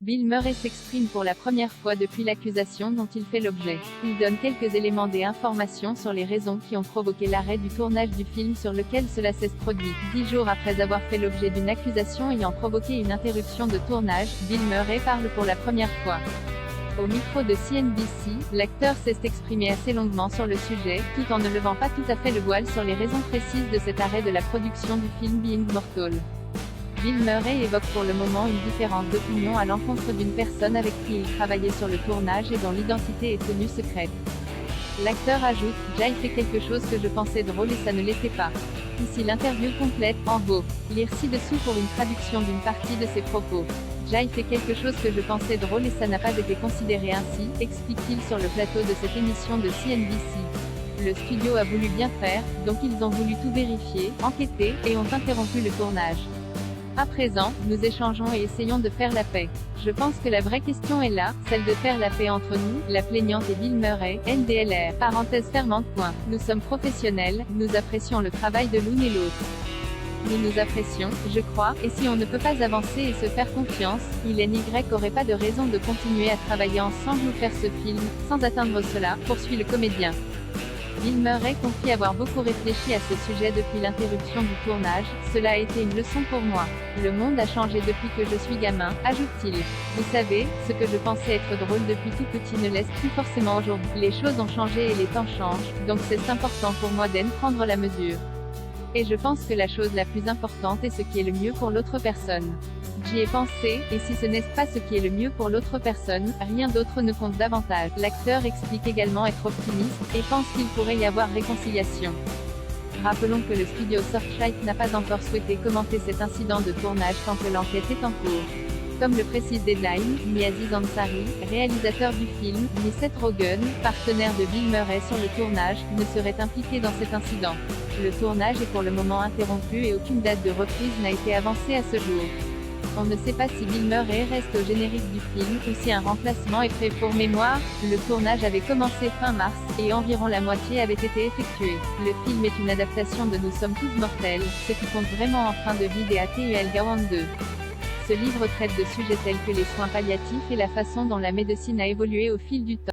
Bill Murray s'exprime pour la première fois depuis l'accusation dont il fait l'objet. Il donne quelques éléments et informations sur les raisons qui ont provoqué l'arrêt du tournage du film sur lequel cela s'est produit. 10 jours après avoir fait l'objet d'une accusation ayant provoqué une interruption de tournage, Bill Murray parle pour la première fois. Au micro de CNBC, l'acteur s'est exprimé assez longuement sur le sujet, tout en ne levant pas tout à fait le voile sur les raisons précises de cet arrêt de la production du film Being Mortal. Bill Murray évoque pour le moment une différence d'opinion à l'encontre d'une personne avec qui il travaillait sur le tournage et dont l'identité est tenue secrète. L'acteur ajoute « Jay fait quelque chose que je pensais drôle et ça ne l'était pas ». Ici l'interview complète, en vaut. Lire ci-dessous pour une traduction d'une partie de ses propos. Jay fait quelque chose que je pensais drôle et ça n'a pas été considéré ainsi, explique-t-il sur le plateau de cette émission de CNBC. Le studio a voulu bien faire, donc ils ont voulu tout vérifier, enquêter, et ont interrompu le tournage. À présent, nous échangeons et essayons de faire la paix. Je pense que la vraie question est là, celle de faire la paix entre nous, la plaignante et Bill Murray, NDLR, parenthèse fermante. Nous sommes professionnels, nous apprécions le travail de l'une et l'autre. Nous nous apprécions, je crois, et si on ne peut pas avancer et se faire confiance, il et Y aurait pas de raison de continuer à travailler ensemble ou faire ce film, sans atteindre cela, poursuit le comédien. Bill Murray confie avoir beaucoup réfléchi à ce sujet depuis l'interruption du tournage, cela a été une leçon pour moi. Le monde a changé depuis que je suis gamin, ajoute-t-il. Vous savez, ce que je pensais être drôle depuis tout petit ne l'est plus forcément aujourd'hui. Les choses ont changé et les temps changent, donc c'est important pour moi d'en prendre la mesure. Et je pense que la chose la plus importante est ce qui est le mieux pour l'autre personne. J'y ai pensé, et si ce n'est pas ce qui est le mieux pour l'autre personne, rien d'autre ne compte davantage. L'acteur explique également être optimiste, et pense qu'il pourrait y avoir réconciliation. Rappelons que le studio Searchlight n'a pas encore souhaité commenter cet incident de tournage tant que l'enquête est en cours. Comme le précise Deadline, ni Aziz Ansari, réalisateur du film, ni Seth Rogen, partenaire de Bill Murray sur le tournage, ne seraient impliqués dans cet incident. Le tournage est pour le moment interrompu et aucune date de reprise n'a été avancée à ce jour. On ne sait pas si Bill Murray reste au générique du film ou si un remplacement est prêt. Pour mémoire, le tournage avait commencé fin mars, et environ la moitié avait été effectuée. Le film est une adaptation de Nous sommes tous mortels, ce qui compte vraiment en fin de vie des ATUL 42. Ce livre traite de sujets tels que les soins palliatifs et la façon dont la médecine a évolué au fil du temps.